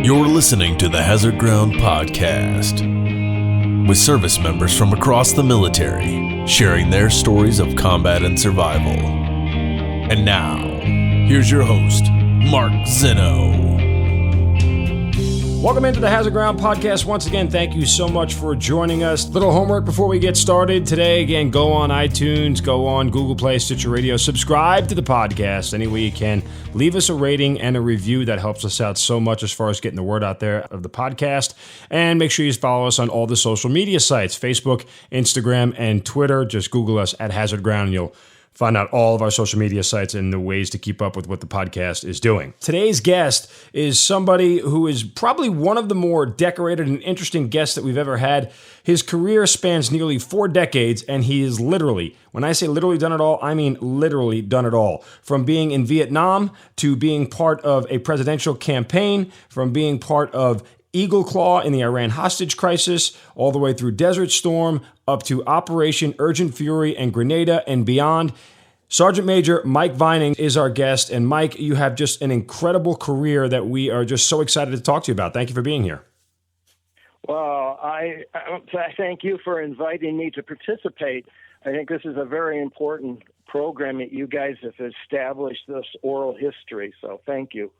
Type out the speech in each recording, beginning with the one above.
You're listening to the Hazard Ground Podcast, with service members from across the military sharing their stories of combat and survival. And now, here's your host, Mark Zeno. Welcome into the Hazard Ground Podcast. Once again, thank you so much for joining us. Little homework before we get started today. Again, go on iTunes, go on Google Play, Stitcher Radio, subscribe to the podcast any way you can. Leave us a rating and a review. That helps us out so much as far as getting the word out there of the podcast. And make sure you follow us on all the social media sites, Facebook, Instagram, and Twitter. Just Google us at Hazard Ground and you'll find out all of our social media sites and the ways to keep up with what the podcast is doing. Today's guest is somebody who is probably one of the more decorated and interesting guests that we've ever had. His career spans nearly 4 decades, and he is literally, when I say literally done it all, I mean literally done it all. From being in Vietnam to being part of a presidential campaign, from being part of Eagle Claw in the Iran hostage crisis, all the way through Desert Storm, up to Operation Urgent Fury and Grenada and beyond. Sergeant Major Mike Vining is our guest. And Mike, you have just an incredible career that we are just so excited to talk to you about. Thank you for being here. Well, I thank you for inviting me to participate. I think this is a very important program that you guys have established, this oral history. So thank you.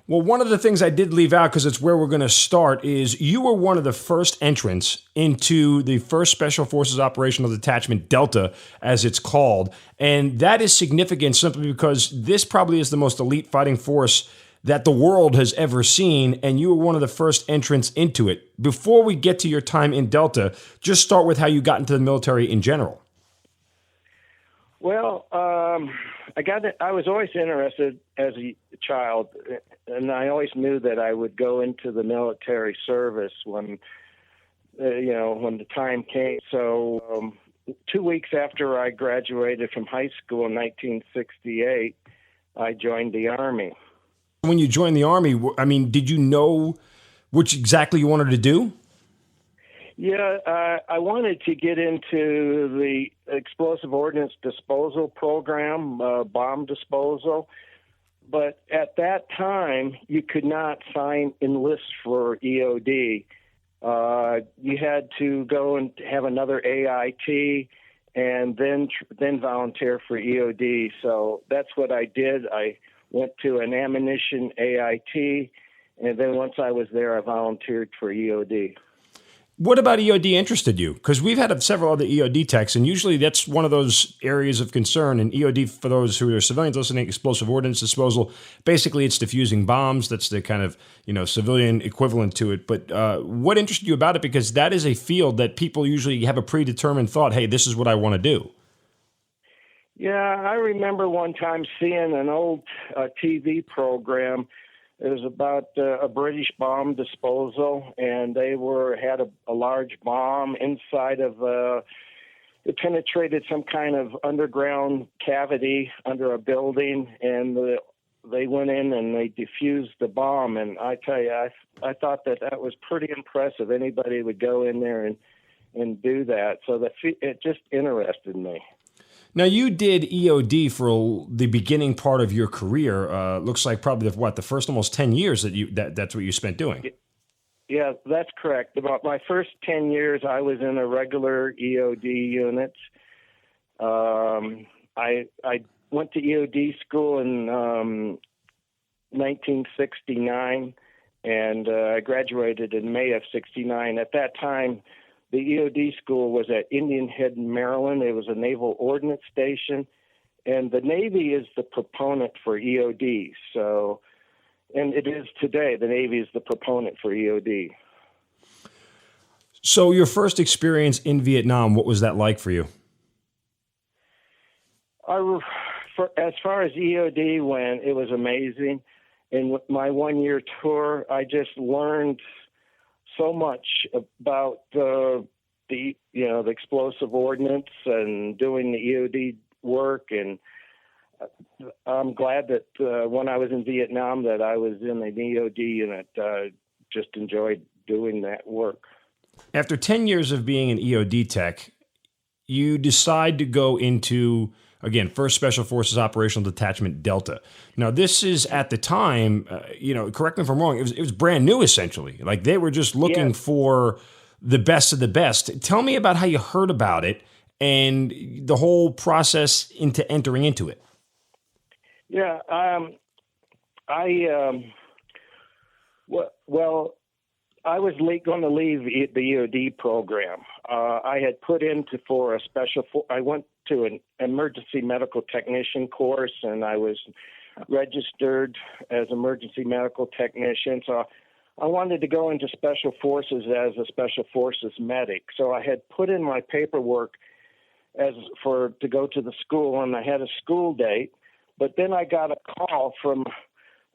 Well, one of the things I did leave out, because it's where we're going to start, is you were one of the first entrants into the 1st Special Forces Operational Detachment, Delta, as it's called. And that is significant simply because this probably is the most elite fighting force that the world has ever seen, and you were one of the first entrants into it. Before we get to your time in Delta, just start with how you got into the military in general. Well, I was always interested as a child, and I always knew that I would go into the military service when the time came. So 2 weeks after I graduated from high school in 1968, I joined the Army. When you joined the Army, I mean, did you know which exactly you wanted to do? Yeah, I wanted to get into the explosive ordnance disposal program, bomb disposal. But at that time, you could not enlist for EOD. You had to go and have another AIT and then volunteer for EOD. So that's what I did. I went to an ammunition AIT, and then once I was there, I volunteered for EOD. What about EOD interested you? Because we've had several other EOD techs, and usually that's one of those areas of concern. And EOD, for those who are civilians listening, explosive ordnance disposal, basically it's diffusing bombs. That's the kind of civilian equivalent to it. But what interested you about it? Because that is a field that people usually have a predetermined thought, hey, this is what I want to do. Yeah, I remember one time seeing an old TV program. It was about a British bomb disposal, and they had a large bomb inside of it penetrated some kind of underground cavity under a building, and they went in and they defused the bomb. And I tell you, I thought that was pretty impressive. Anybody would go in there and do that. So it just interested me. Now, you did EOD for the beginning part of your career. Looks like probably the first almost 10 years that's what you spent doing. Yeah, that's correct. About my first 10 years, I was in a regular EOD unit. I went to EOD school in 1969, and I graduated in May of '69. At that time, the EOD school was at Indian Head, Maryland. It was a naval ordnance station, and the Navy is the proponent for EOD. So, and it is today. The Navy is the proponent for EOD. So, your first experience in Vietnam, what was that like for you? As far as EOD went, it was amazing. And with my 1-year tour, I just learned so much about the explosive ordnance and doing the EOD work, and I'm glad that when I was in Vietnam that I was in an EOD unit. Just enjoyed doing that work. After 10 years of being an EOD tech, you decide to go into again, 1st Special Forces Operational Detachment Delta. Now, this is at the time, correct me if I'm wrong, it was brand new essentially. Like they were just looking for the best of the best. Tell me about how you heard about it and the whole process into entering into it. Yeah, I was going to leave the EOD program. I had put into for a I went to an emergency medical technician course, and I was registered as emergency medical technician. So I wanted to go into special forces as a special forces medic. So I had put in my paperwork to go to the school, and I had a school date. But then I got a call from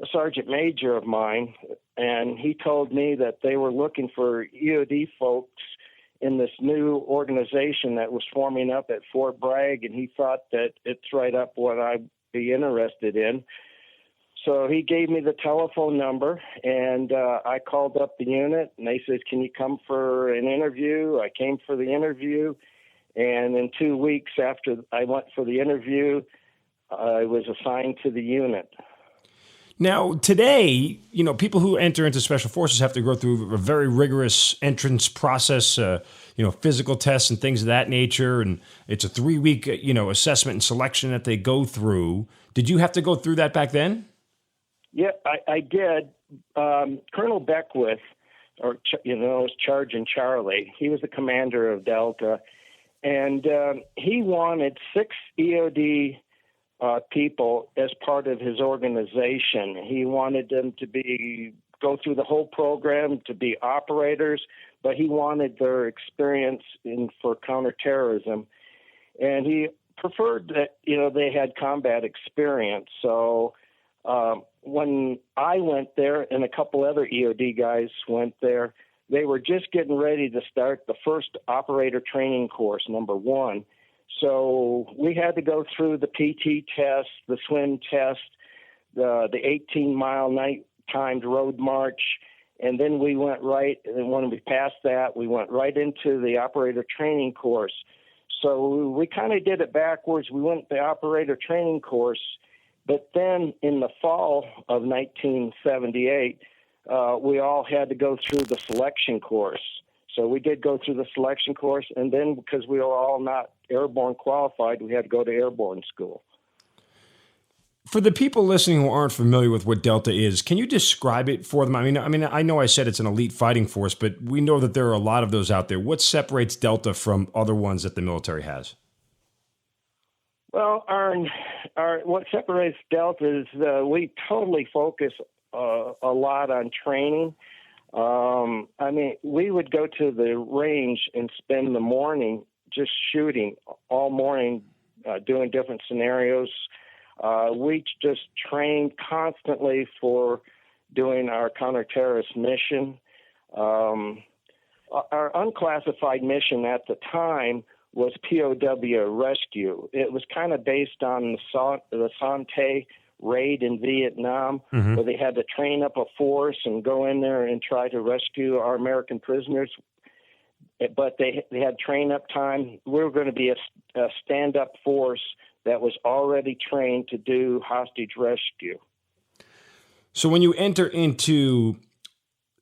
a sergeant major of mine, and he told me that they were looking for EOD folks in this new organization that was forming up at Fort Bragg, and he thought that it's right up what I'd be interested in. So he gave me the telephone number, and I called up the unit, and they said, "Can you come for an interview?" I came for the interview, and in 2 weeks after I went for the interview, I was assigned to the unit. Now, today, people who enter into special forces have to go through a very rigorous entrance process, physical tests and things of that nature. And it's a 3-week, assessment and selection that they go through. Did you have to go through that back then? Yeah, I did. Colonel Beckwith, or, Sergeant Charlie, he was the commander of Delta. And he wanted 6 EOD people as part of his organization. He wanted them to go through the whole program, to be operators, but he wanted their experience for counterterrorism. And he preferred that, they had combat experience. So when I went there and a couple other EOD guys went there, they were just getting ready to start the first operator training course, number 1. So we had to go through the PT test, the swim test, the 18-mile night-timed road march, and then we went and when we passed that, we went right into the operator training course. So we kind of did it backwards. We went the operator training course, but then in the fall of 1978, we all had to go through the selection course. So we did go through the selection course, and then because we were all not airborne qualified, we had to go to airborne school. For the people listening who aren't familiar with what Delta is, can you describe it for them? I mean, I know I said it's an elite fighting force, but we know that there are a lot of those out there. What separates Delta from other ones that the military has? Well, what separates Delta is we totally focus a lot on training. We would go to the range and spend the morning just shooting all morning, doing different scenarios. We just trained constantly for doing our counterterrorist mission. Our unclassified mission at the time was POW rescue. It was kind of based on the Sante raid in Vietnam, where they had to train up a force and go in there and try to rescue our American prisoners. But they had train up time. We were going to be a stand-up force that was already trained to do hostage rescue. So when you enter into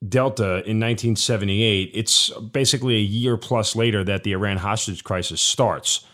Delta in 1978, it's basically a year plus later that the Iran hostage crisis starts.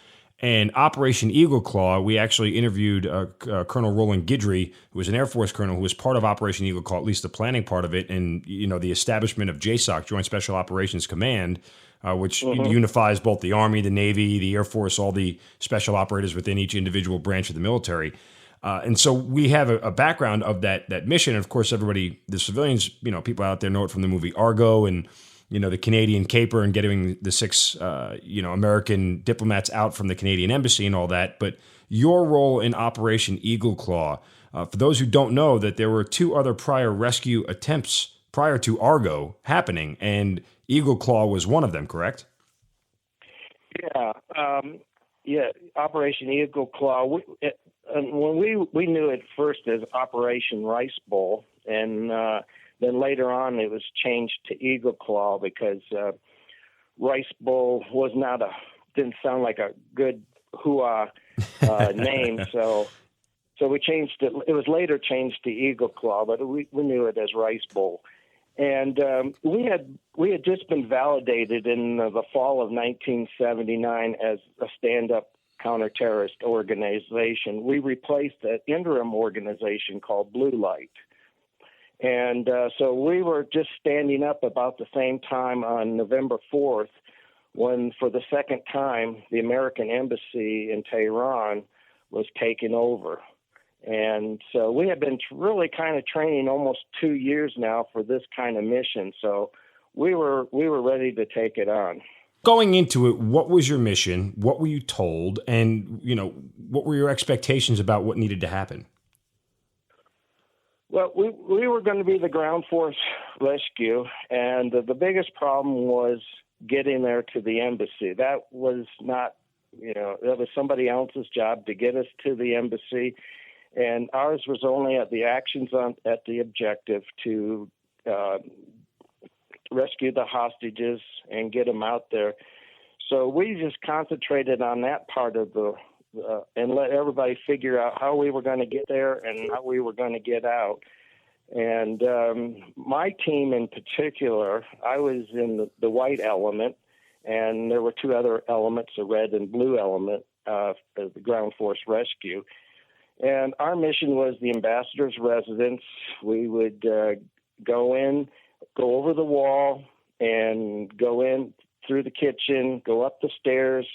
And Operation Eagle Claw, we actually interviewed Colonel Roland Guidry, who was an Air Force colonel who was part of Operation Eagle Claw, at least the planning part of it, and the establishment of JSOC, Joint Special Operations Command, which unifies both the Army, the Navy, the Air Force, all the special operators within each individual branch of the military. And so we have a background of that mission. And of course, everybody, the civilians, people out there know it from the movie Argo and the Canadian caper and getting the 6, American diplomats out from the Canadian embassy and all that. But your role in Operation Eagle Claw, for those who don't know, that there were 2 other prior rescue attempts prior to Argo happening, and Eagle Claw was one of them, correct? Yeah. Operation Eagle Claw. When we knew it first as Operation Rice Bowl, and then later on, it was changed to Eagle Claw because Rice Bowl didn't sound like a good hoo-ah name. So we changed it. It was later changed to Eagle Claw, but we knew it as Rice Bowl. And we had just been validated in the fall of 1979 as a stand-up counter-terrorist organization. We replaced an interim organization called Blue Light. And so we were just standing up about the same time on November 4th when, for the second time, the American embassy in Tehran was taken over. And so we have been really kind of training almost 2 years now for this kind of mission. So we were ready to take it on. Going into it, what was your mission? What were you told? And, what were your expectations about what needed to happen? Well, we were going to be the ground force rescue, and the biggest problem was getting there to the embassy. That was not, that was somebody else's job to get us to the embassy, and ours was only at the actions at the objective to rescue the hostages and get them out there. So we just concentrated on that part of and let everybody figure out how we were going to get there and how we were going to get out. And my team in particular, I was in the white element, and there were two other elements, a red and blue element, the ground force rescue. And our mission was the ambassador's residence. We would go over the wall and go in through the kitchen, go up the stairs.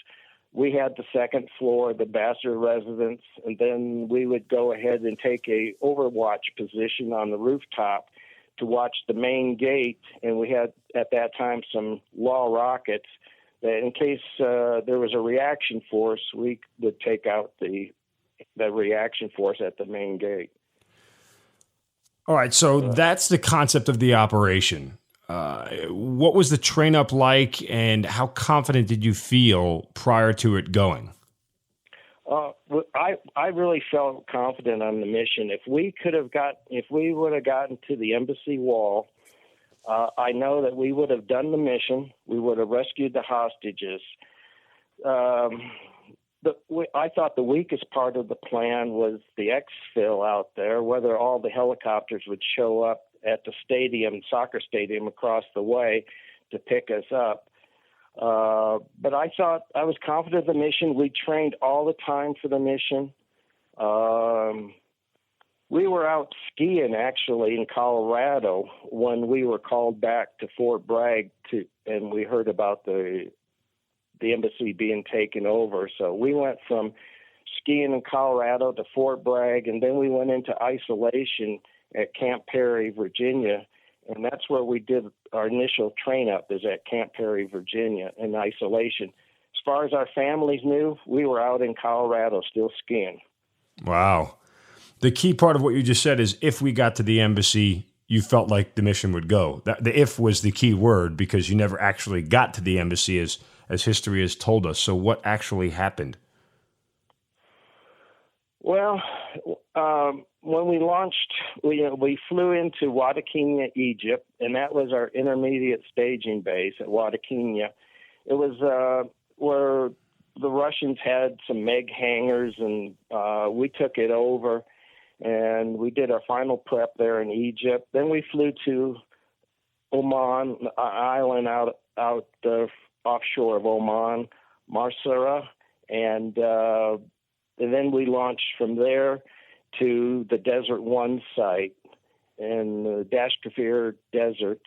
We had the second floor, the ambassador residence, and then we would go ahead and take a overwatch position on the rooftop to watch the main gate. And we had, at that time, some law rockets that in case there was a reaction force, we would take out the reaction force at the main gate. All right, so that's the concept of the operation. What was the train up like, and how confident did you feel prior to it going? I really felt confident on the mission. If we would have gotten to the embassy wall, I know that we would have done the mission. We would have rescued the hostages. I thought the weakest part of the plan was the exfil out there, whether all the helicopters would show up at the soccer stadium across the way to pick us up. But I was confident of the mission. We trained all the time for the mission. We were out skiing, actually, in Colorado when we were called back to Fort Bragg, and we heard about the embassy being taken over. So we went from skiing in Colorado to Fort Bragg, and then we went into isolation at Camp Perry, Virginia, and that's where we did our initial train up, is at Camp Perry, Virginia, in isolation. As far as our families knew, we were out in Colorado still skiing. Wow. The key part of what you just said is if we got to the embassy, you felt like the mission would go. The if was the key word because you never actually got to the embassy as history has told us. So what actually happened? Well, when we launched, we flew into Wadakinya, Egypt, and that was our intermediate staging base at Wadakinya. It was where the Russians had some MiG hangars, and we took it over, and we did our final prep there in Egypt. Then we flew to Oman, an island out offshore of Oman, Marsara, and then we launched from there to the Desert One site in the Dashkafir Desert.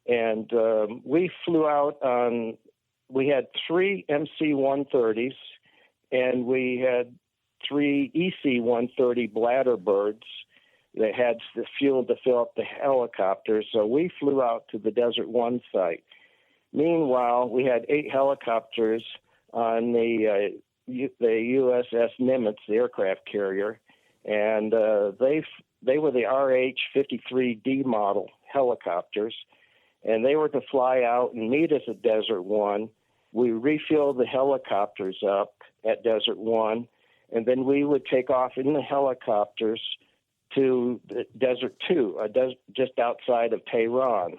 And we flew out we had 3 MC-130s, and we had 3 EC-130 Bladderbirds that had the fuel to fill up the helicopters. So we flew out to the Desert One site. Meanwhile, we had 8 helicopters on the USS Nimitz, the aircraft carrier, and they were the RH-53D model helicopters, and they were to fly out and meet us at Desert One. We refilled the helicopters up at Desert One, and then we would take off in the helicopters to Desert Two, just outside of Tehran.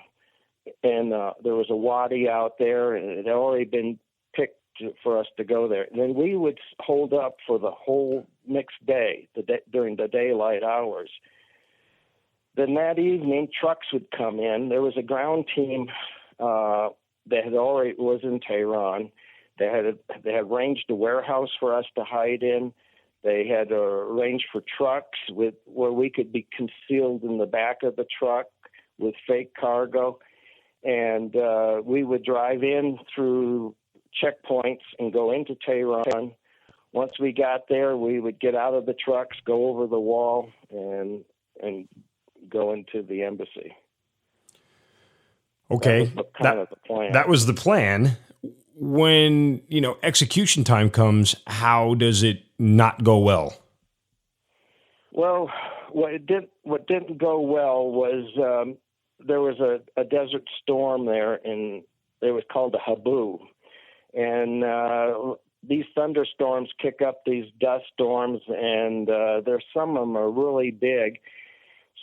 And there was a wadi out there, and it had already been picked for us to go there. And then we would hold up for the whole next day, during the daylight hours. Then that evening, trucks would come in. There was a ground team that had already was in Tehran. They had arranged a warehouse for us to hide in. They had arranged for trucks where we could be concealed in the back of the truck with fake cargo. And we would drive in through checkpoints and go into Tehran. Once we got there, we would get out of the trucks, go over the wall, and go into the embassy. Okay, that was kind of the plan. That was the plan. When execution time comes, how does it not go well? Well, what didn't go well was there was a desert storm there, and it was called a habu. And these thunderstorms kick up these dust storms, and some of them are really big.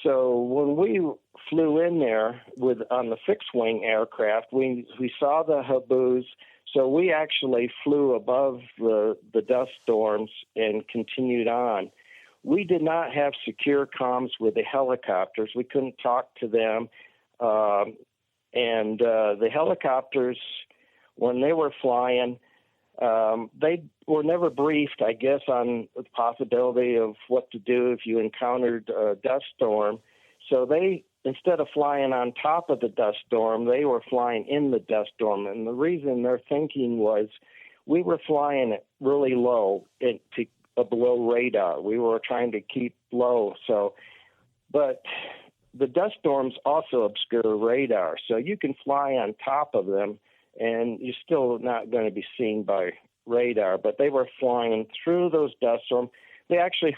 So when we flew in there on the fixed-wing aircraft, we saw the habus. So we actually flew above the dust storms and continued on. We did not have secure comms with the helicopters. We couldn't talk to them. And the helicopters, when they were flying, they were never briefed, I guess, on the possibility of what to do if you encountered a dust storm. So they, instead of flying on top of the dust storm, they were flying in the dust storm. And the reason their thinking was we were flying really low below radar. We were trying to keep low. But the dust storms also obscure radar. So you can fly on top of them, and you're still not going to be seen by radar. But they were flying through those dust storms. They actually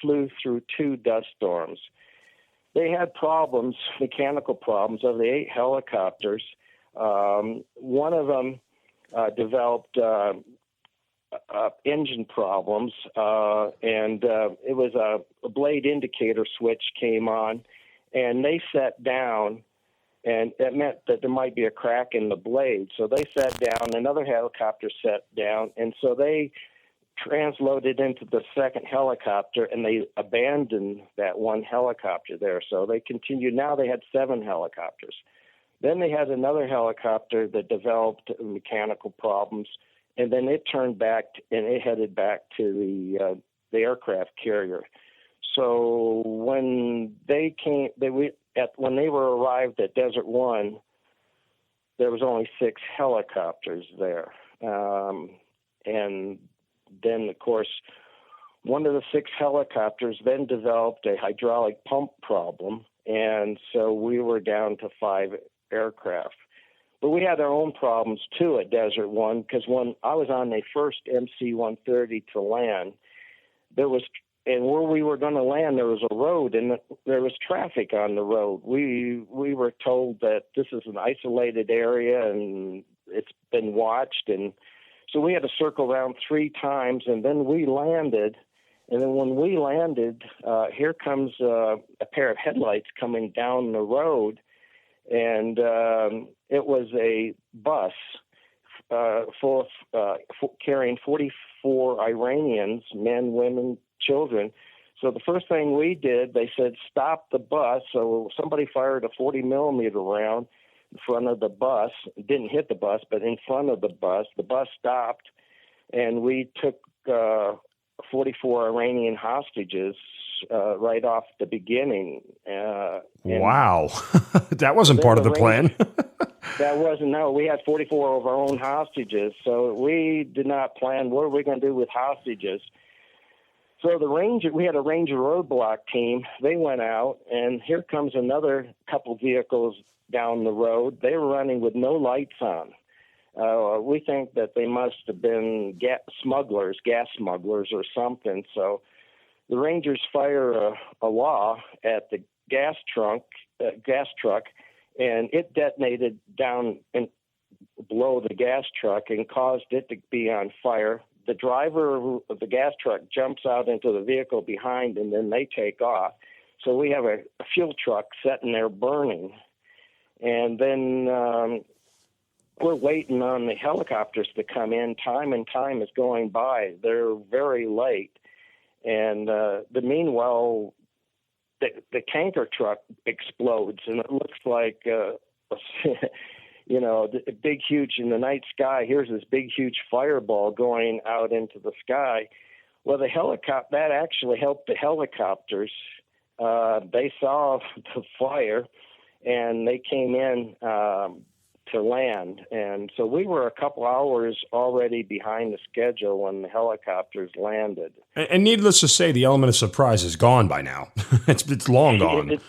flew through 2 dust storms. They had problems, mechanical problems, of the 8 helicopters. One of them developed engine problems, and it was a blade indicator switch came on, and they sat down, and it meant that there might be a crack in the blade. So they sat down, another helicopter sat down, and so they transloaded into the second helicopter, and they abandoned that one helicopter there. So they continued. Now they had 7 helicopters. Then they had another helicopter that developed mechanical problems, and then it turned back and it headed back to the aircraft carrier. So when they were arrived at Desert One, there was only 6 helicopters there, and then, of course, one of the 6 helicopters then developed a hydraulic pump problem, and so we were down to 5 aircraft. But we had our own problems, too, at Desert One, because when I was on the first MC-130 to land, and where we were going to land, there was a road, and there was traffic on the road. We were told that this is an isolated area, and it's been watched, and so we had to circle around 3 times, and then we landed. And then when we landed, here comes a pair of headlights coming down the road, and it was a bus carrying 44 Iranians, men, women, children. So the first thing we did, they said, stop the bus. So somebody fired a 40-millimeter round in front of the bus. It didn't hit the bus, but in front of the bus. The bus stopped, and we took 44 Iranian hostages right off the beginning. Wow. That wasn't part of the plan. That wasn't, no. We had 44 of our own hostages, so we did not plan what are we going to do with hostages. So we had a Ranger roadblock team. They went out, and here comes another couple vehicles down the road. They were running with no lights on. We think that they must have been gas smugglers or something. So the Rangers fire a law at the gas truck, and it detonated down below the gas truck and caused it to be on fire. The driver of the gas truck jumps out into the vehicle behind, and then they take off. So we have a fuel truck sitting there burning. And then we're waiting on the helicopters to come in. Time and time is going by. They're very late. And meanwhile, the tanker truck explodes, and it looks like, the big, huge, in the night sky, here's this big, huge fireball going out into the sky. Well, that actually helped the helicopters. They saw the fire, and they came in to land. And so we were a couple hours already behind the schedule when the helicopters landed. And needless to say, the element of surprise is gone by now. It's long gone.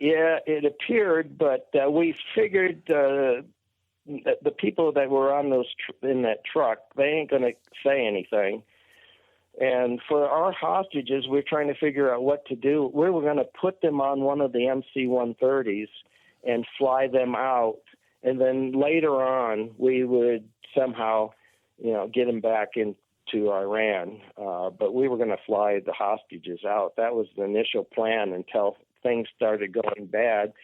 It appeared, but we figured the people that were on in that truck, they ain't going to say anything. And for our hostages, we're trying to figure out what to do. We were going to put them on one of the MC-130s and fly them out. And then later on, we would somehow, get them back into Iran. But we were going to fly the hostages out. That was the initial plan until things started going bad.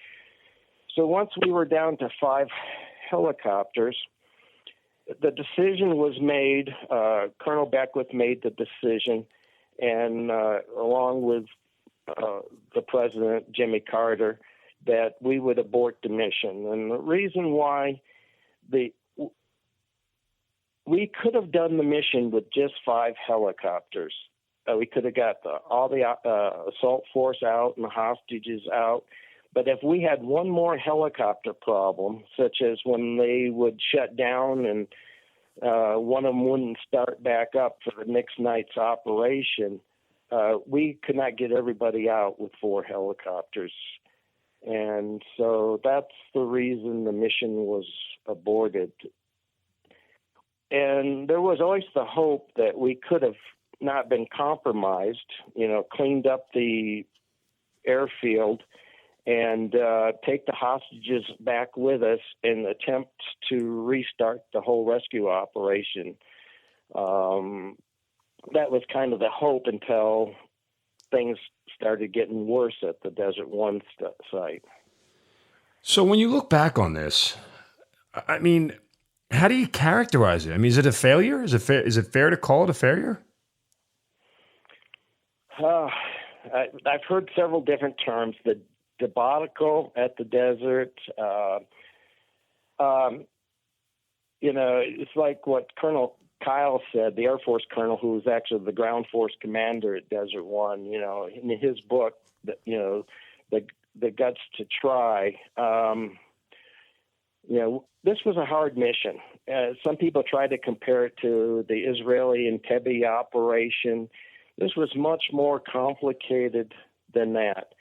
So once we were down to 5 helicopters, the decision was made. Colonel Beckwith made the decision, and along with the president, Jimmy Carter, that we would abort the mission. And the reason why we could have done the mission with just 5 helicopters. We could have got all the assault force out and the hostages out. But if we had one more helicopter problem, such as when they would shut down and one of them wouldn't start back up for the next night's operation, we could not get everybody out with 4 helicopters. And so that's the reason the mission was aborted. And there was always the hope that we could have not been compromised, cleaned up the airfield and take the hostages back with us and attempt to restart the whole rescue operation. That was kind of the hope until things started getting worse at the Desert One site. So when you look back on this, I mean, how do you characterize it? I mean, is it a failure? Is it fair to call it a failure? I've heard several different terms. The debacle at the desert. It's like what Colonel Kyle said, the Air Force colonel who was actually the ground force commander at Desert One. In his book, the guts to try. This was a hard mission. Some people try to compare it to the Israeli Entebbe operation. This was much more complicated than that.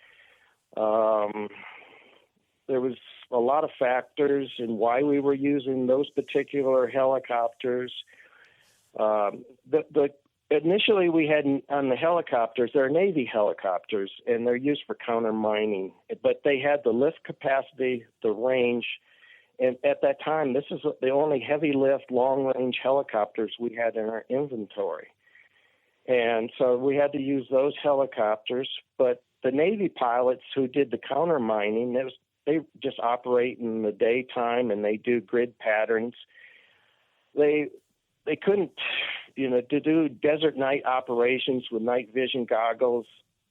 There was a lot of factors in why we were using those particular helicopters. Initially, we had on the helicopters, they're Navy helicopters, and they're used for counter mining. But they had the lift capacity, the range, and at that time, this is the only heavy lift, long range helicopters we had in our inventory. And so we had to use those helicopters. But the Navy pilots who did the counter mining, they just operate in the daytime and they do grid patterns. They couldn't, to do desert night operations with night vision goggles.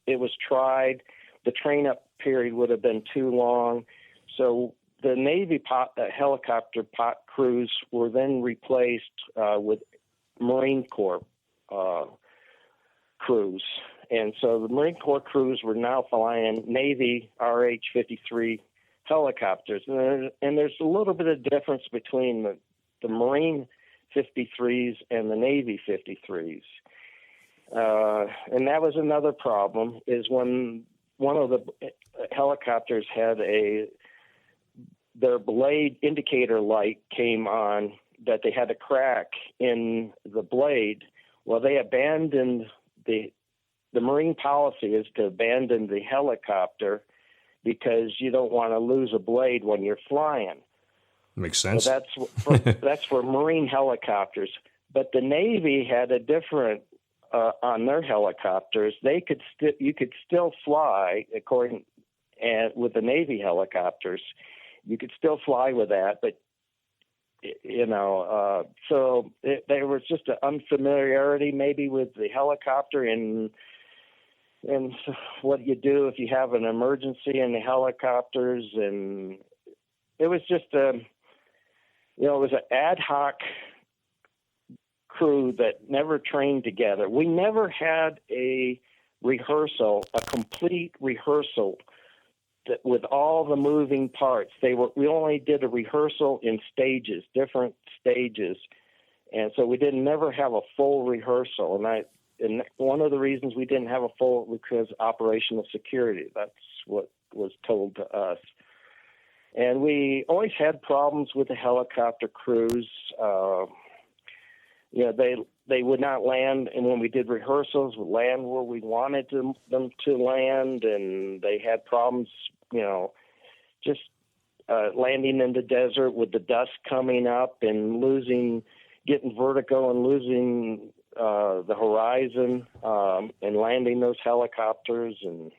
It was tried. The train-up period would have been too long. So the Navy helicopter crews were then replaced with Marine Corps crews. And so the Marine Corps crews were now flying Navy RH-53 helicopters. And there's a little bit of difference between the Marine 53s and the Navy 53s. And that was another problem, is when one of the helicopters had their blade indicator light came on, that they had a crack in the blade. Well, they abandoned the Marine policy is to abandon the helicopter because you don't want to lose a blade when you're flying. Makes sense. So that's for Marine helicopters. But the Navy had a different on their helicopters. You could still fly with the Navy helicopters. You could still fly with that, but So there was just an unfamiliarity maybe with the helicopter and what you do if you have an emergency in the helicopters. And it was just it was an ad hoc crew that never trained together. We never had a complete rehearsal with all the moving parts. We only did a rehearsal in different stages. And so we never have a full rehearsal. And one of the reasons we didn't have a full because operational security. That's what was told to us. And we always had problems with the helicopter crews. They would not land, and when we did rehearsals, would land where we wanted them to land, and they had problems, just landing in the desert with the dust coming up and getting vertigo and losing the horizon, and landing those helicopters. And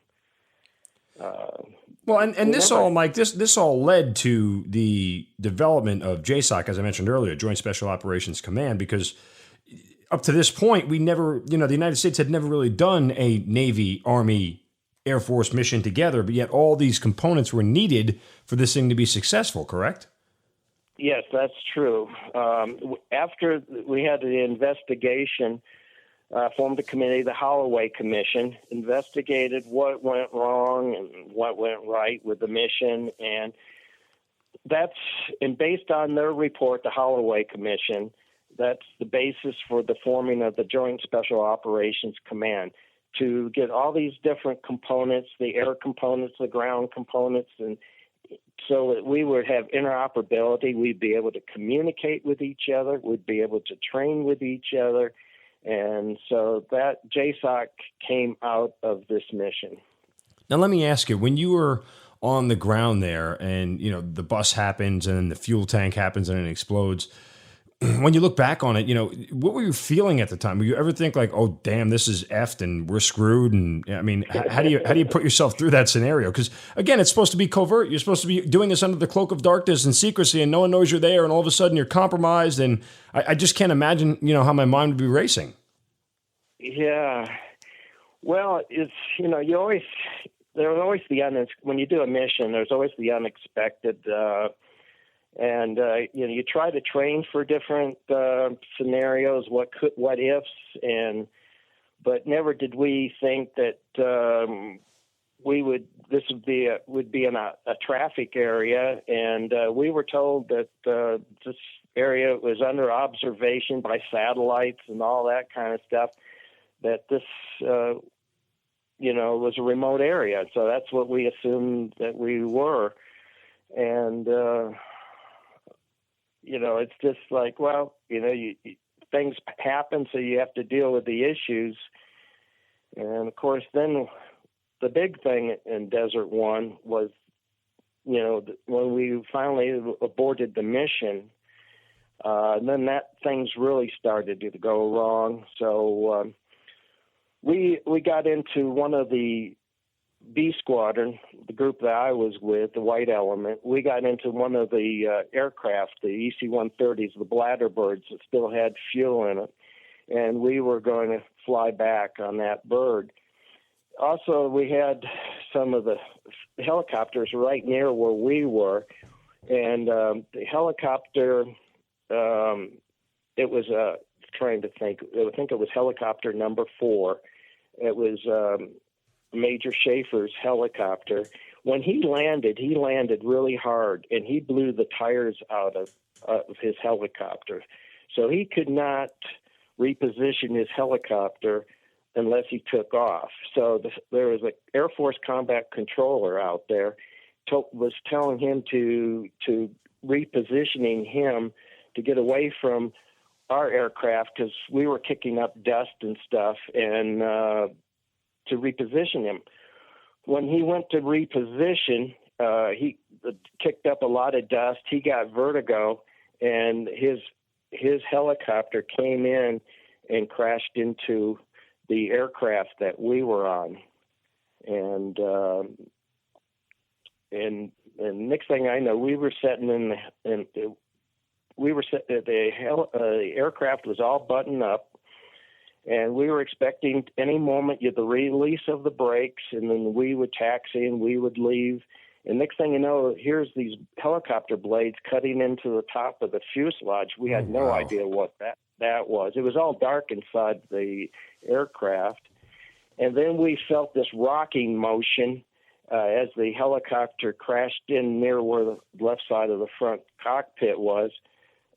this all, Mike, this all led to the development of JSOC, as I mentioned earlier, Joint Special Operations Command, because up to this point, we never, the United States had never really done a Navy, Army, Air Force mission together, but yet all these components were needed for this thing to be successful, correct? Yes, that's true. After we had the investigation, formed a committee, the Holloway Commission, investigated what went wrong and what went right with the mission. And based on their report, the Holloway Commission, that's the basis for the forming of the Joint Special Operations Command, to get all these different components, the air components, the ground components, and so that we would have interoperability. We'd be able to communicate with each other. We'd be able to train with each other. And so that JSOC came out of this mission. Now, let me ask you, when you were on the ground there and, the bus happens and then the fuel tank happens and it explodes, when you look back on it, what were you feeling at the time? Were you ever think like, oh, damn, this is effed and we're screwed? And I mean, how do you put yourself through that scenario? Because again, it's supposed to be covert. You're supposed to be doing this under the cloak of darkness and secrecy, and no one knows you're there. And all of a sudden you're compromised. And I just can't imagine, how my mind would be racing. Yeah. Well, it's, there's always when you do a mission, there's always the unexpected, and you try to train for different scenarios, what ifs, but never did we think that this would be in a traffic area, and we were told that this area was under observation by satellites and all that kind of stuff, that this was a remote area. So that's what we assumed that we were, and it's just like, well, things happen, so you have to deal with the issues. And of course, then the big thing in Desert One was, when we finally aborted the mission, then that things really started to go wrong. So we got into one of the B Squadron, the group that I was with, the White Element. We got into one of the aircraft, the EC-130s, the Bladderbirds that still had fuel in it, and we were going to fly back on that bird. Also, we had some of the helicopters right near where we were, and the helicopter, it was trying to think, I think it was helicopter number 4. It was Major Schaefer's helicopter. When he landed really hard, and he blew the tires out of his helicopter. So he could not reposition his helicopter unless he took off. So there was an Air Force combat controller out there was telling him to repositioning him to get away from our aircraft, because we were kicking up dust and stuff, and to reposition him. When he went to reposition, he kicked up a lot of dust. He got vertigo, and his helicopter came in and crashed into the aircraft that we were on. And next thing I know, we were sitting the aircraft was all buttoned up, and we were expecting any moment the release of the brakes, and then we would taxi and we would leave. And next thing you know, here's these helicopter blades cutting into the top of the fuselage. We had no idea what that was. It was all dark inside the aircraft. And then we felt this rocking motion as the helicopter crashed in near where the left side of the front cockpit was.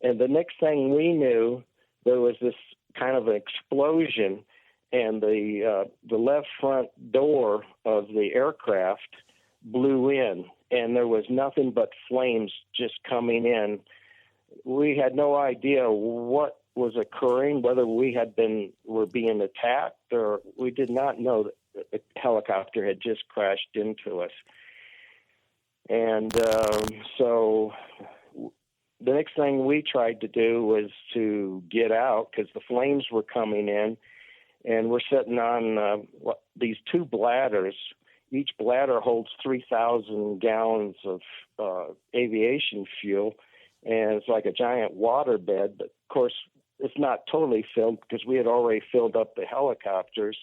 And the next thing we knew, there was this kind of an explosion, and the left front door of the aircraft blew in, and there was nothing but flames just coming in. We had no idea what was occurring, whether were being attacked, or we did not know that the helicopter had just crashed into us. And so the next thing we tried to do was to get out because the flames were coming in, and we're sitting on these two bladders. Each bladder holds 3,000 gallons of aviation fuel, and it's like a giant water bed. But of course, it's not totally filled because we had already filled up the helicopters.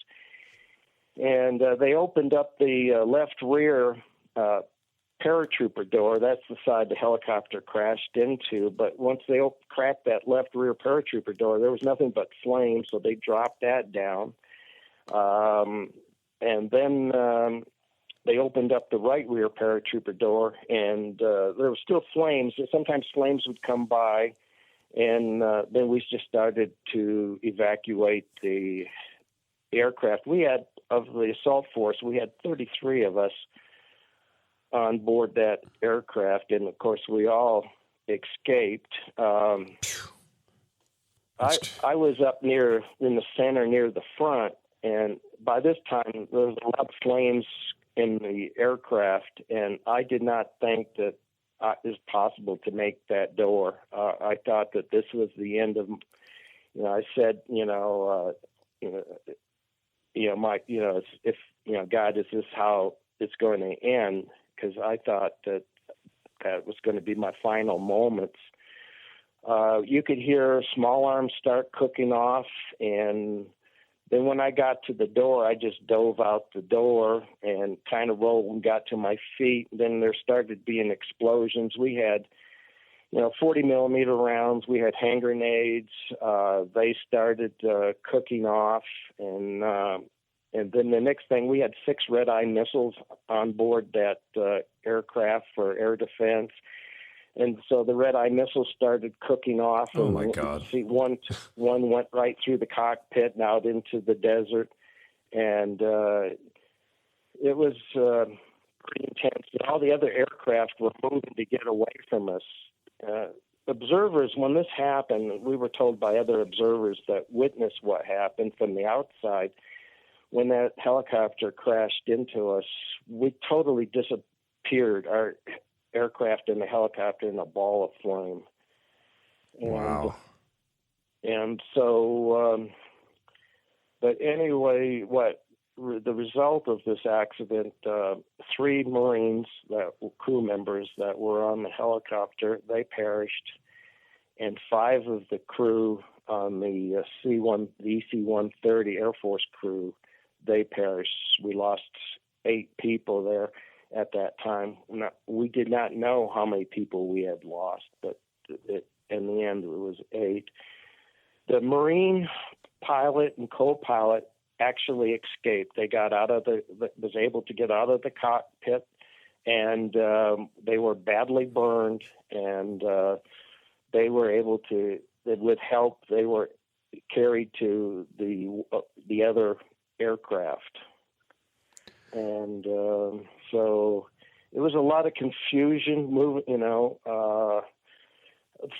And they opened up the left rear paratrooper door. That's the side the helicopter crashed into. But once they cracked that left rear paratrooper door, there was nothing but flames, so they dropped that down. And then they opened up the right rear paratrooper door, and there were still flames. Sometimes flames would come by, and then we just started to evacuate the aircraft. We had, of the assault force, we had 33 of us on board that aircraft, and of course we all escaped. I was up in the center near the front, and by this time there was a lot of flames in the aircraft, and I did not think that it was possible to make that door. I thought that this was the end of, I said, God, is this how it's going to end? Because I thought that was going to be my final moments. You could hear small arms start cooking off, and then when I got to the door, I just dove out the door and kind of rolled and got to my feet. Then there started being explosions. We had, 40 millimeter rounds. We had hand grenades. They started cooking off, and then the next thing, we had 6 red-eye missiles on board that aircraft for air defense. And so the red-eye missiles started cooking off. Oh, my God. See, one went right through the cockpit and out into the desert. And it was pretty intense. And all the other aircraft were moving to get away from us. Observers, when this happened, we were told by other observers that witnessed what happened from the outside. When that helicopter crashed into us, we totally disappeared. Our aircraft and the helicopter in a ball of flame. Wow. And so, but anyway, the result of this accident, 3 Marines, crew members that were on the helicopter, they perished, and 5 of the crew on the EC-130 Air Force crew, they perished. We lost 8 people there at that time. We did not know how many people we had lost, but in the end, it was 8. The Marine pilot and co-pilot actually escaped. They got was able to get out of the cockpit, and they were badly burned, and they were able to, with help, they were carried to the other aircraft. And so it was a lot of confusion moving, the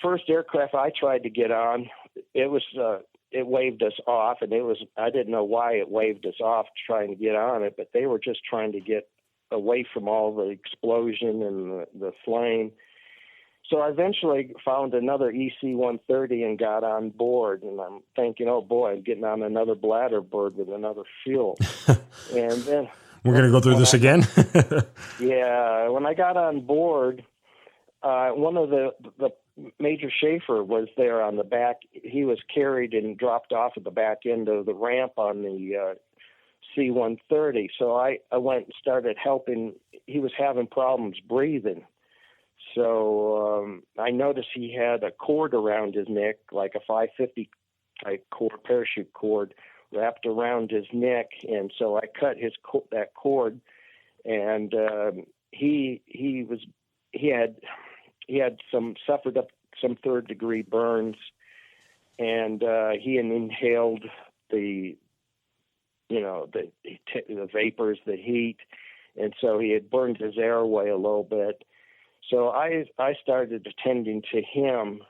first aircraft I tried to get on, it waved us off, and I didn't know why it waved us off trying to get on it, but they were just trying to get away from all the explosion and the flame. So I eventually found another EC-130 and got on board, and I'm thinking, oh boy, I'm getting on another bladder bird with another fuel. And then we're going to go through this again? Yeah, when I got on board, one of the Major Schaefer was there on the back. He was carried and dropped off at the back end of the ramp on the C-130. So I went and started helping. He was having problems breathing. So I noticed he had a cord around his neck, like a 550 type cord, parachute cord, wrapped around his neck. And so I cut that cord, and he had suffered up some third-degree burns, and he had inhaled the vapors, the heat, and so he had burned his airway a little bit. So I started attending to him,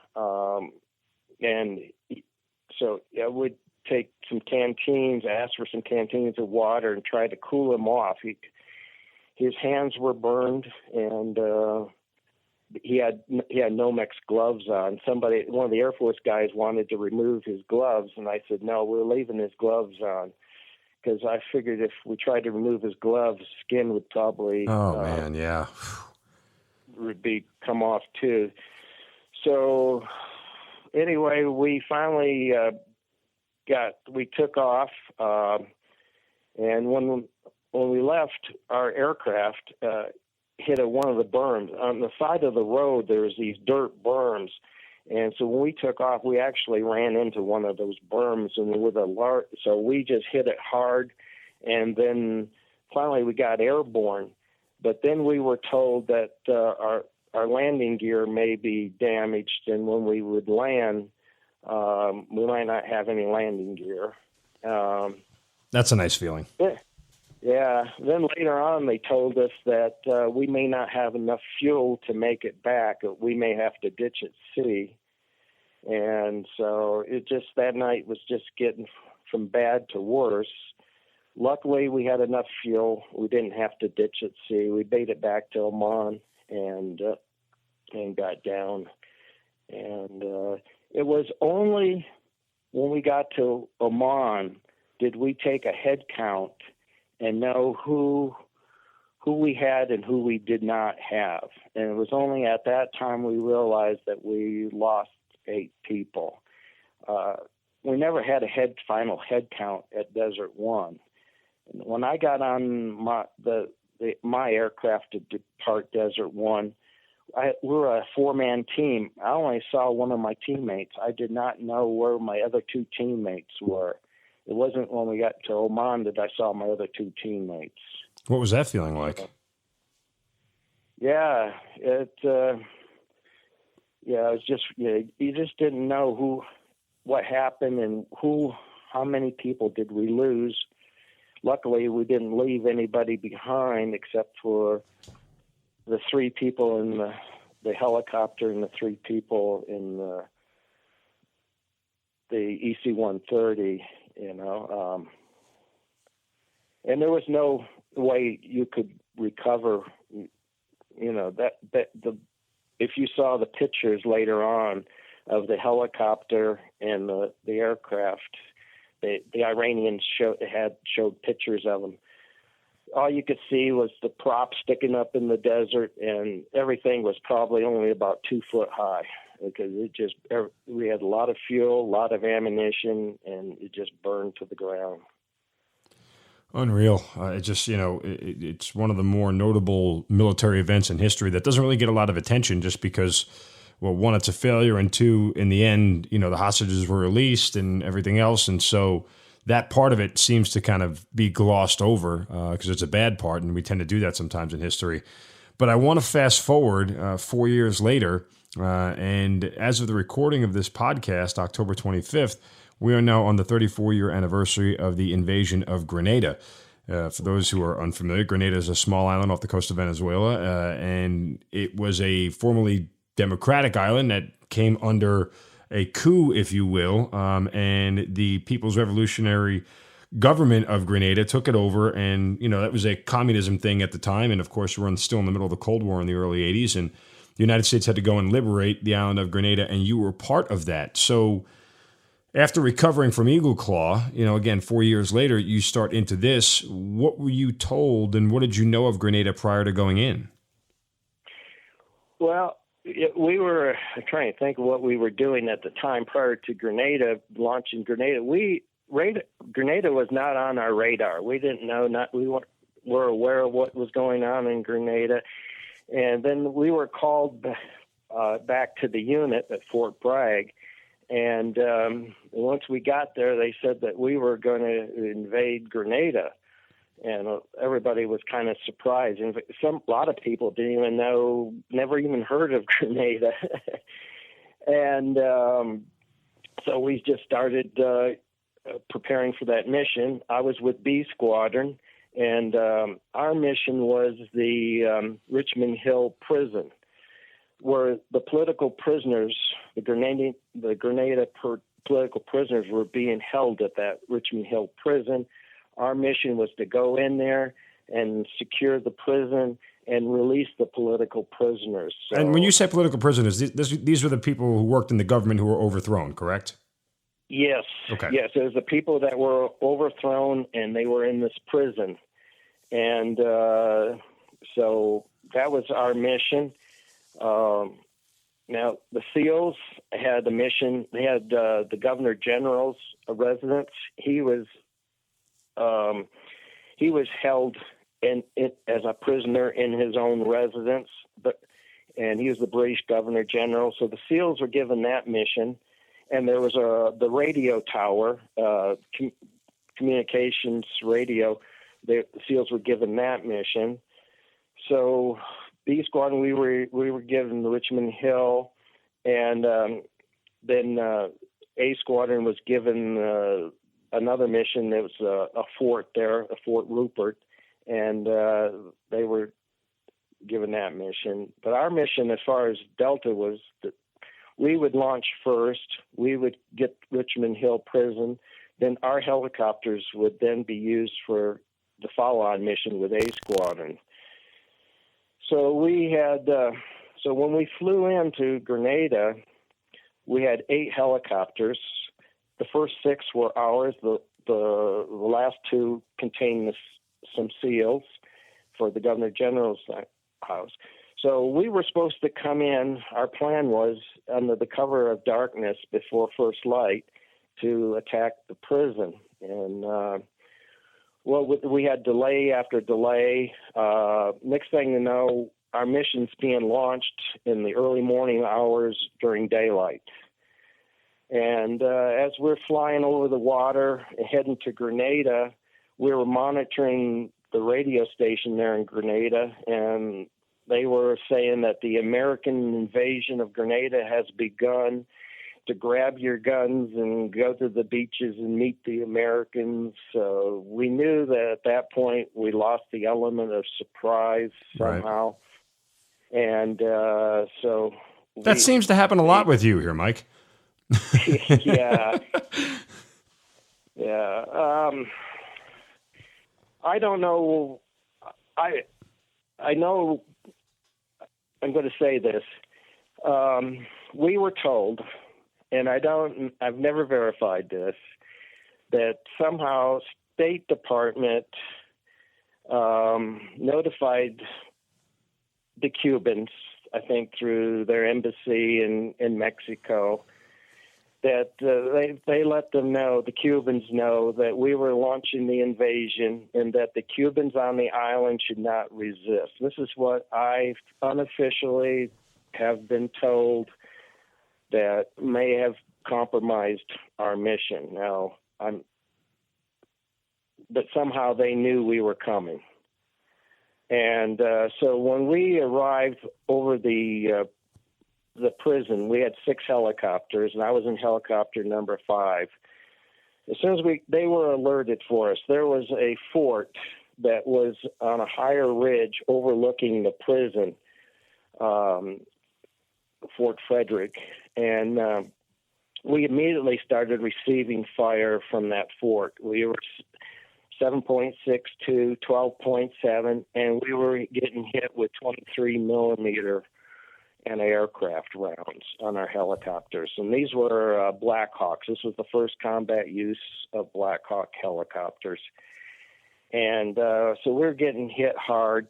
and so I would take some canteens, ask for some canteens of water, and try to cool him off. His hands were burned, and he had Nomex gloves on. One of the Air Force guys wanted to remove his gloves, and I said, no, we're leaving his gloves on, because I figured if we tried to remove his gloves, skin would probably would come off too. So anyway, we finally we took off, and when we left, our aircraft hit one of the berms. On the side of the road, there was these dirt berms. And so when we took off, we actually ran into one of those berms, and so we just hit it hard, and then finally we got airborne. But then we were told that our landing gear may be damaged, and when we would land, we might not have any landing gear. That's a nice feeling. Yeah. Then later on, they told us that we may not have enough fuel to make it back. We may have to ditch at sea. And so that night was just getting from bad to worse. Luckily, we had enough fuel. We didn't have to ditch at sea. We made it back to Oman and got down. And it was only when we got to Oman did we take a head count and know who we had and who we did not have. And it was only at that time we realized that we lost 8 people. We never had a final head count at Desert One. When I got on my aircraft to depart Desert One, we were a 4-man team. I only saw one of my teammates. I did not know where my other 2 teammates were. It wasn't when we got to Oman that I saw my other 2 teammates. What was that feeling like? Yeah, it was just you just didn't know what happened and how many people did we lose. Luckily, we didn't leave anybody behind except for the 3 people in the helicopter and the 3 people in the EC-130. And there was no way you could recover. If you saw the pictures later on of the helicopter and the aircraft, the Iranians showed pictures of them. All you could see was the prop sticking up in the desert, and everything was probably only about 2 foot high because we had a lot of fuel, a lot of ammunition, and it just burned to the ground. Unreal. It's one of the more notable military events in history that doesn't really get a lot of attention just because, well, 1, it's a failure, and 2, in the end, the hostages were released and everything else. And so that part of it seems to kind of be glossed over because it's a bad part, and we tend to do that sometimes in history. But I want to fast forward 4 years later, and as of the recording of this podcast, October 25th, we are now on the 34-year anniversary of the invasion of Grenada. For those who are unfamiliar, Grenada is a small island off the coast of Venezuela, and it was a formerly democratic island that came under a coup, if you will, and the People's Revolutionary Government of Grenada took it over, and that was a communism thing at the time, and of course we're still in the middle of the Cold War in the early 80s, and the United States had to go and liberate the island of Grenada, and you were part of that. So after recovering from Eagle Claw, again, 4 years later, you start into this. What were you told, and what did you know of Grenada prior to going in? Well, I'm trying to think of what we were doing at the time prior to Grenada, launching Grenada. Grenada was not on our radar. We didn't know, we were aware of what was going on in Grenada. And then we were called back to the unit at Fort Bragg. And once we got there, they said that we were going to invade Grenada. And everybody was kind of surprised. And a lot of people didn't even know, never even heard of Grenada. And so we just started preparing for that mission. I was with B Squadron, and our mission was the Richmond Hill prison, where the political prisoners, the Grenada political prisoners were being held at that Richmond Hill prison. Our mission was to go in there and secure the prison and release the political prisoners. So, and when you say political prisoners, these were the people who worked in the government who were overthrown, correct? Yes. Okay. Yes, it was the people that were overthrown, and they were in this prison. And so that was our mission. Now, the SEALs had a mission. They had the Governor General's residence. He was held as a prisoner in his own residence, and he was the British Governor General. So the SEALs were given that mission, and there was the radio tower, communications radio. The SEALs were given that mission. So B Squadron, we were given the Richmond Hill, and then A Squadron was given another mission. There was a fort there, a Fort Rupert, and they were given that mission. But our mission, as far as Delta, was that we would launch first. We would get Richmond Hill Prison. Then our helicopters would then be used for the follow-on mission with A Squadron. So we had, so when we flew into Grenada, we had 8 helicopters. The first 6 were ours. The last 2 contained some SEALs for the Governor General's house. So we were supposed to come in. Our plan was, under the cover of darkness before first light, to attack the prison. And we had delay after delay. Next thing you know, our mission's being launched in the early morning hours during daylight. And as we're flying over the water and heading to Grenada, we were monitoring the radio station there in Grenada, and they were saying that the American invasion of Grenada has begun. To grab your guns and go to the beaches and meet the Americans. So we knew that at that point we lost the element of surprise somehow. Right. And so... That seems to happen a lot with you here, Mike. Yeah. Yeah. I don't know. I know I'm going to say this. We were told, and I've never verified this, that somehow State Department notified the Cubans, I think through their embassy in Mexico, that they let them know, the Cubans know, that we were launching the invasion and that the Cubans on the island should not resist. This is what I unofficially have been told that may have compromised our mission. Now, but somehow they knew we were coming. And so when we arrived over the prison, we had 6 helicopters, and I was in helicopter number 5. As soon as they were alerted for us, there was a fort that was on a higher ridge overlooking the prison, Fort Frederick, and we immediately started receiving fire from that fort. We were 7.6 to 12.7, and we were getting hit with 23 millimeter anti-aircraft rounds on our helicopters. And these were Black Hawks. This was the first combat use of Black Hawk helicopters. And so we're getting hit hard.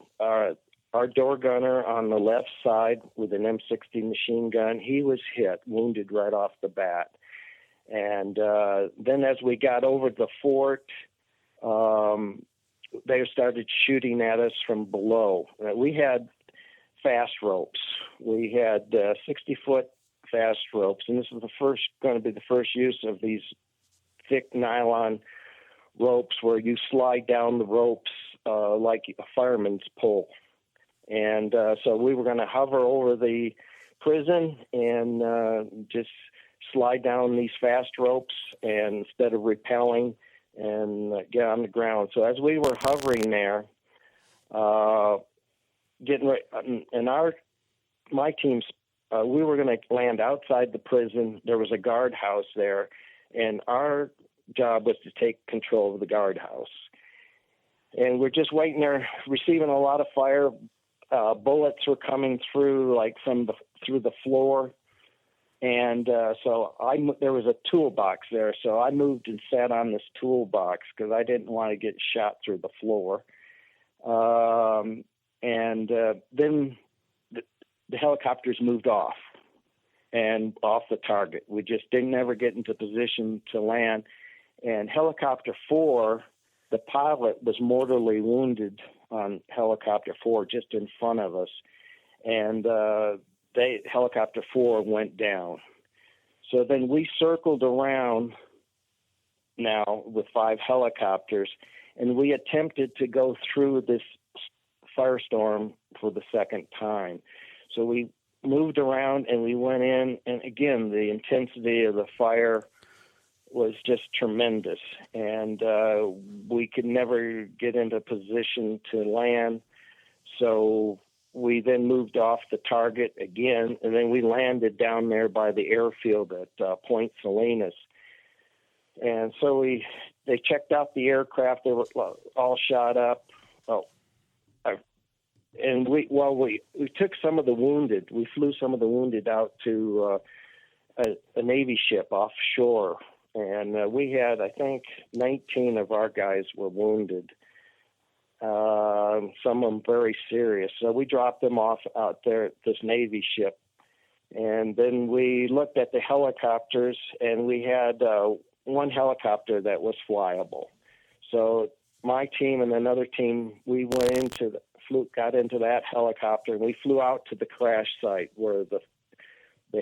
our door gunner on the left side with an M60 machine gun, he was hit, wounded right off the bat. And then as we got over the fort, they started shooting at us from below. We had fast ropes. We had 60-foot fast ropes, and this is going to be the first use of these thick nylon ropes where you slide down the ropes like a fireman's pole. And so we were going to hover over the prison and just slide down these fast ropes, and instead of rappelling and get on the ground. So as we were hovering there, getting ready, and my team's, we were going to land outside the prison. There was a guardhouse there, and our job was to take control of the guardhouse. And we're just waiting there, receiving a lot of fire. Bullets were coming through, like through the floor. And so there was a toolbox there, so I moved and sat on this toolbox because I didn't want to get shot through the floor. And then the helicopters moved off the target. We just didn't ever get into position to land. And Helicopter 4, the pilot was mortally wounded on Helicopter 4 just in front of us. And Helicopter 4 went down. So then we circled around now with 5 helicopters, and we attempted to go through this firestorm for the second time. So we moved around and we went in, and again, the intensity of the fire was just tremendous, and we could never get into position to land. So we then moved off the target again, and then we landed down there by the airfield at Point Salinas. And so they checked out the aircraft. They were all shot up. And we took some of the wounded. We flew some of the wounded out to a Navy ship offshore. And we had, I think, 19 of our guys were wounded. Some of them very serious. So we dropped them off out there at this Navy ship. And then we looked at the helicopters, and we had one helicopter that was flyable. So my team and another team, we got into that helicopter, and we flew out to the crash site where the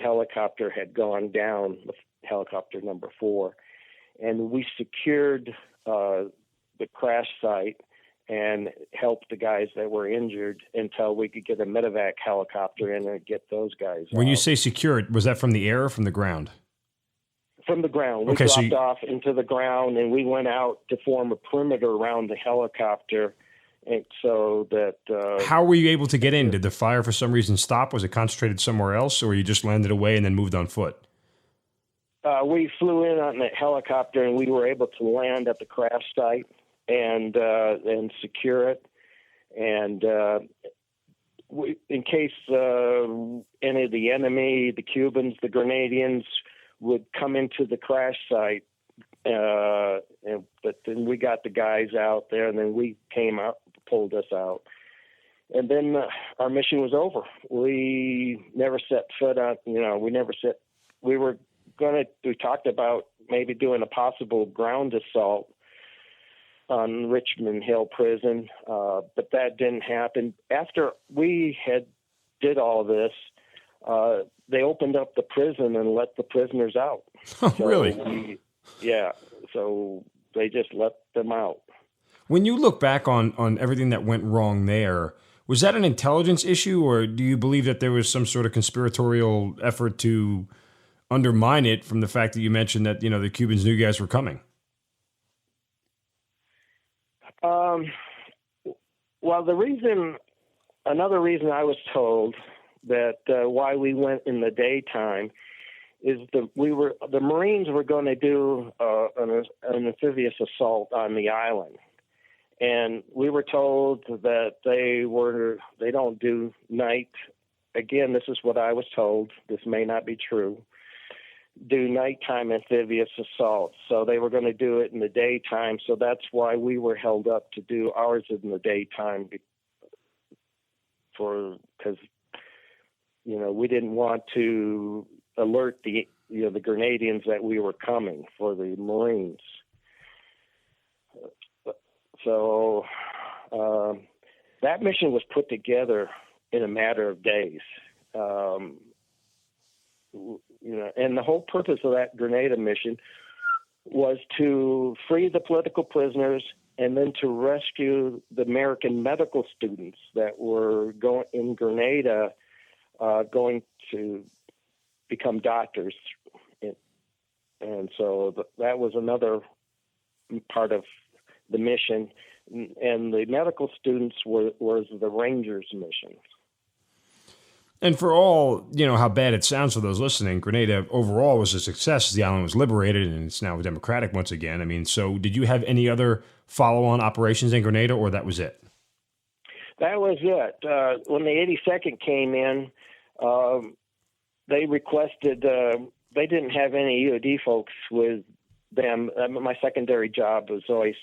helicopter had gone down, helicopter number 4. And we secured the crash site and helped the guys that were injured until we could get a medevac helicopter in and get those guys When out. you say secured, was that from the air or from the ground? From the ground. We dropped off into the ground, and we went out to form a perimeter around the helicopter, and so that... How were you able to get in? Did the fire for some reason stop? Was it concentrated somewhere else, or you just landed away and then moved on foot? We flew in on the helicopter, and we were able to land at the crash site and secure it. And in case any of the enemy, the Cubans, the Grenadians, would come into the crash site, but then we got the guys out there, and then we came out, pulled us out. And then our mission was over. We never set foot on, we talked about maybe doing a possible ground assault on Richmond Hill Prison, but that didn't happen. After we had did all this, they opened up the prison and let the prisoners out. Oh, so really? So they just let them out. When you look back on everything that went wrong there, was that an intelligence issue, or do you believe that there was some sort of conspiratorial effort to undermine it from the fact that you mentioned that, the Cubans knew you guys were coming? Well, another reason I was told that why we went in the daytime is the Marines were going to do an amphibious assault on the island, and we were told that they don't do night. Again, this is what I was told. This may not be true. Do nighttime amphibious assaults. So they were going to do it in the daytime. So that's why we were held up to do ours in the daytime. because we didn't want to alert the Grenadians that we were coming for the Marines. So that mission was put together in a matter of days. And the whole purpose of that Grenada mission was to free the political prisoners and then to rescue the American medical students that were going in Grenada, going to become doctors. And so that was another part of the mission. And the medical students was the Rangers mission. And for all, how bad it sounds for those listening, Grenada overall was a success as the island was liberated and it's now democratic once again. I mean, so did you have any other follow-on operations in Grenada, or that was it? That was it. When the 82nd came in, they requested, they didn't have any EOD folks with them. My secondary job was always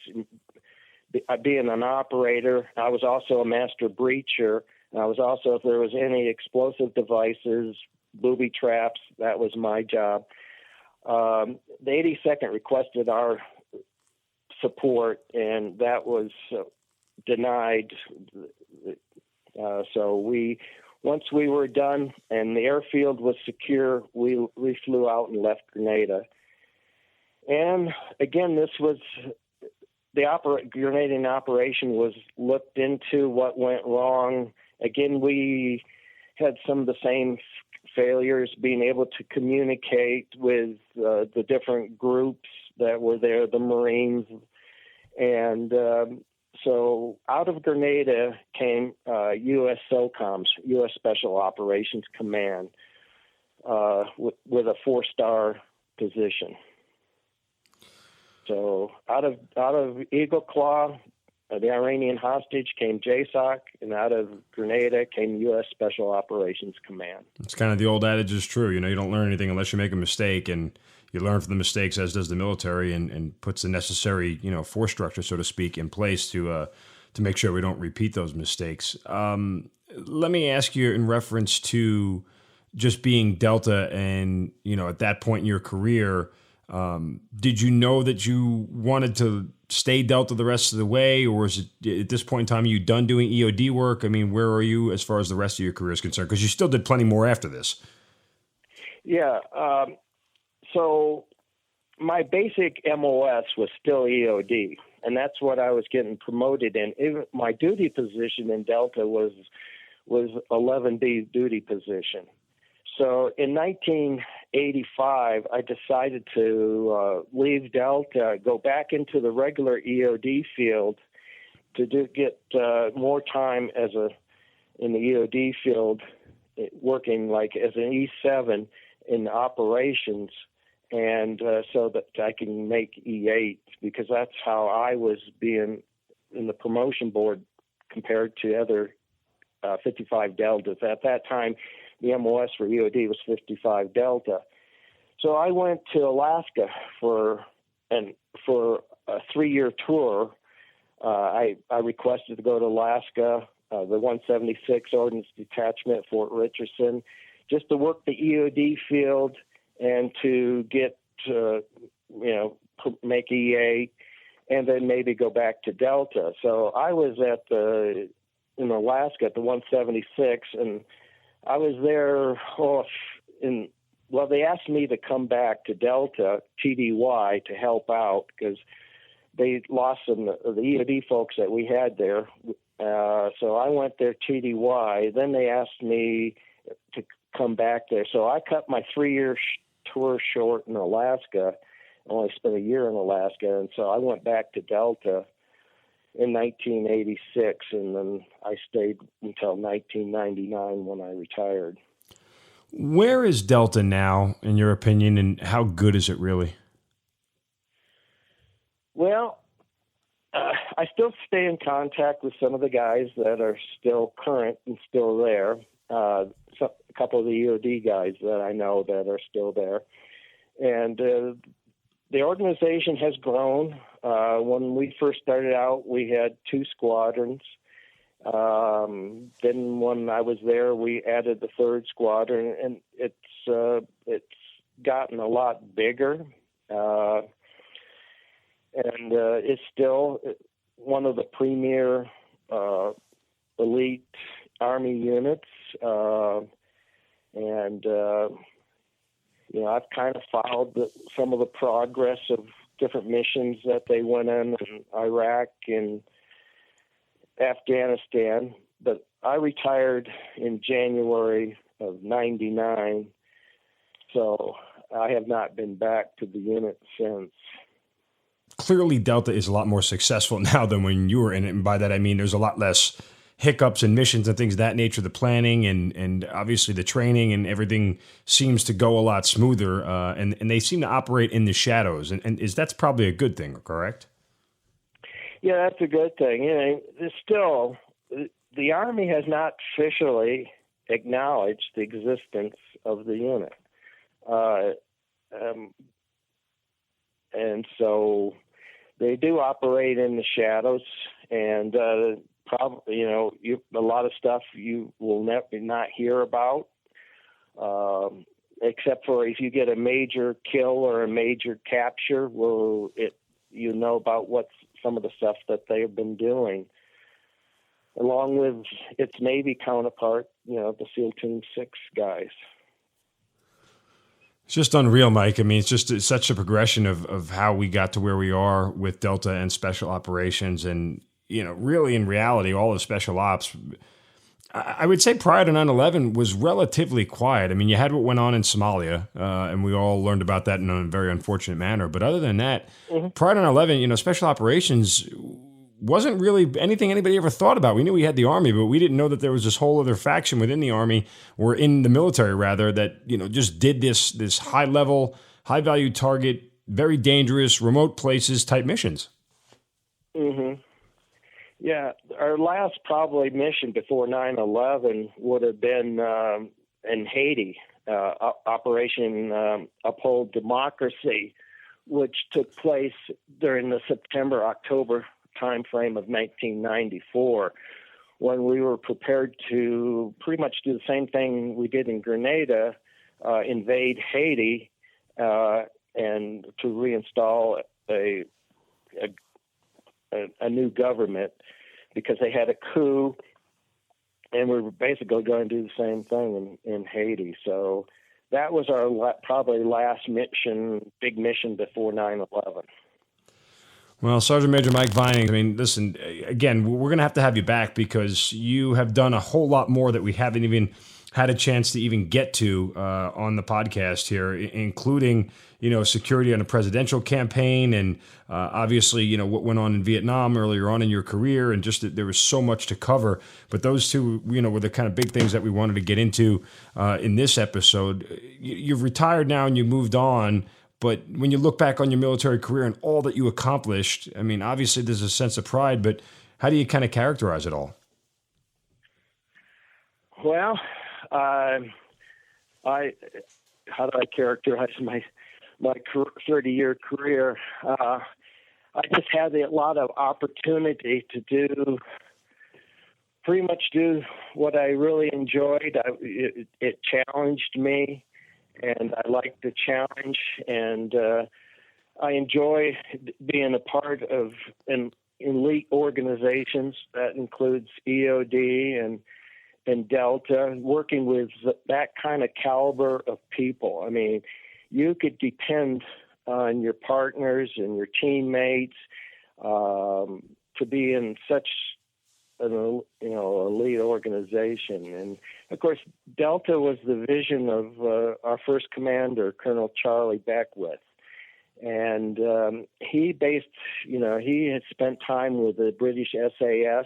being an operator. I was also a master breacher. I was also, if there was any explosive devices, booby traps, that was my job. The 82nd requested our support, and that was denied. So once we were done and the airfield was secure, we flew out and left Grenada. And again, this was the Grenadian operation was looked into what went wrong. Again, we had some of the same failures being able to communicate with the different groups that were there, the Marines. And so out of Grenada came U.S. SOCOMs, U.S. Special Operations Command, with a 4-star position. So out of Eagle Claw, the Iranian hostage, came JSOC, and out of Grenada came U.S. Special Operations Command. It's kind of the old adage is true. You don't learn anything unless you make a mistake, and you learn from the mistakes, as does the military, and puts the necessary, force structure, so to speak, in place to make sure we don't repeat those mistakes. Let me ask you in reference to just being Delta and, at that point in your career, did you know that you wanted to stay Delta the rest of the way, or is it at this point in time, are you done doing EOD work? I mean, where are you as far as the rest of your career is concerned? Because you still did plenty more after this. Yeah. So my basic MOS was still EOD, and that's what I was getting promoted in. Even my duty position in Delta was 11B duty position. So in 1985, I decided to leave Delta, go back into the regular EOD field to get more time in the EOD field, working like as an E7 in operations, and so that I can make E8, because that's how I was being in the promotion board compared to other 55 Deltas. At that time, the MOS for EOD was 55 Delta. So I went to Alaska for a 3-year tour. I requested to go to Alaska, the 176 Ordnance Detachment, Fort Richardson, just to work the EOD field and to get make E8, and then maybe go back to Delta. So I was in Alaska at the 176, and I was there, they asked me to come back to Delta, TDY, to help out, because they lost some of the EOD folks that we had there. So I went there, TDY. Then they asked me to come back there. So I cut my 3-year tour short in Alaska. I only spent a year in Alaska, and so I went back to Delta in 1986, and then I stayed until 1999 when I retired. Where is Delta now, in your opinion, and how good is it really? Well, I still stay in contact with some of the guys that are still current and still there. A couple of the EOD guys that I know that are still there. And the organization has grown. When we first started out, we had 2 squadrons. Then when I was there, we added the 3rd Squadron, and it's gotten a lot bigger, and it's still one of the premier elite Army units, and I've kind of followed some of the progress of different missions that they went in Iraq and Afghanistan. But I retired in January of '99, so I have not been back to the unit since. Clearly, Delta is a lot more successful now than when you were in it, and by that I mean there's a lot less hiccups and missions and things of that nature. The planning and obviously the training and everything seems to go a lot smoother, and they seem to operate in the shadows, and that's probably a good thing, correct? Yeah, that's a good thing. There's still, the Army has not officially acknowledged the existence of the unit, and so they do operate in the shadows, and probably, a lot of stuff you will not hear about, except for if you get a major kill or a major capture, about what's some of the stuff that they have been doing, along with its Navy counterpart, the SEAL Team 6 guys. It's just unreal, Mike. I mean, it's such a progression of how we got to where we are with Delta and special operations. And, really in reality, all of special ops, I would say prior to 9/11 was relatively quiet. I mean, you had what went on in Somalia, and we all learned about that in a very unfortunate manner. But other than that, prior to 9/11, special operations wasn't really anything anybody ever thought about. We knew we had the Army, but we didn't know that there was this whole other faction within the Army, or in the military rather, that just did this high level, high value target, very dangerous, remote places type missions. Mm-hmm. Yeah, our last probably mission before 9/11 would have been in Haiti, Operation Uphold Democracy, which took place during the September-October timeframe of 1994, when we were prepared to pretty much do the same thing we did in Grenada, invade Haiti, and to reinstall a new government, because they had a coup, and we were basically going to do the same thing in Haiti. So that was our probably last mission, big mission before 9/11. Well, Sergeant Major Mike Vining, I mean, listen, again, we're going to have you back, because you have done a whole lot more that we haven't even had a chance to even get to on the podcast here, including, security on a presidential campaign, and obviously, what went on in Vietnam earlier on in your career, and just that there was so much to cover. But those two, were the kind of big things that we wanted to get into in this episode. You've retired now and you moved on, but when you look back on your military career and all that you accomplished, I mean, obviously there's a sense of pride, but how do you kind of characterize it all? Well, how do I characterize my 30-year career? I just had a lot of opportunity to pretty much do what I really enjoyed. It challenged me, and I liked the challenge, and I enjoy being a part of an elite organizations that includes EOD and Delta, working with that kind of caliber of people. I mean, you could depend on your partners and your teammates to be in such an elite organization. And of course, Delta was the vision of our first commander, Colonel Charlie Beckwith. And he had spent time with the British SAS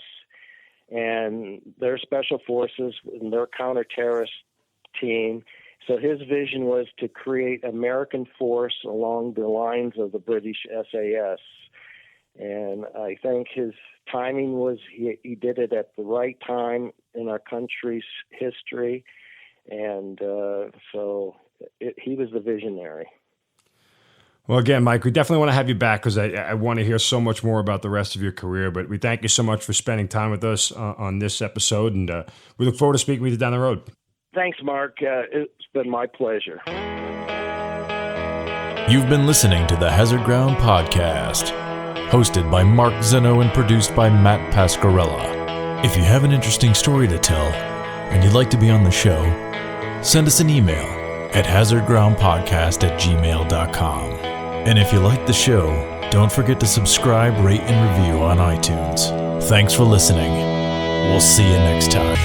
and their special forces and their counter-terrorist team. So his vision was to create American force along the lines of the British SAS. And I think his timing was he did it at the right time in our country's history. And so he was the visionary. Well, again, Mike, we definitely want to have you back because I want to hear so much more about the rest of your career. But we thank you so much for spending time with us on this episode, and we look forward to speaking with you down the road. Thanks, Mark. It's been my pleasure. You've been listening to the Hazard Ground Podcast, hosted by Mark Zeno and produced by Matt Pasquarella. If you have an interesting story to tell and you'd like to be on the show, send us an email at hazardgroundpodcast@gmail.com. And if you like the show, don't forget to subscribe, rate, and review on iTunes. Thanks for listening. We'll see you next time.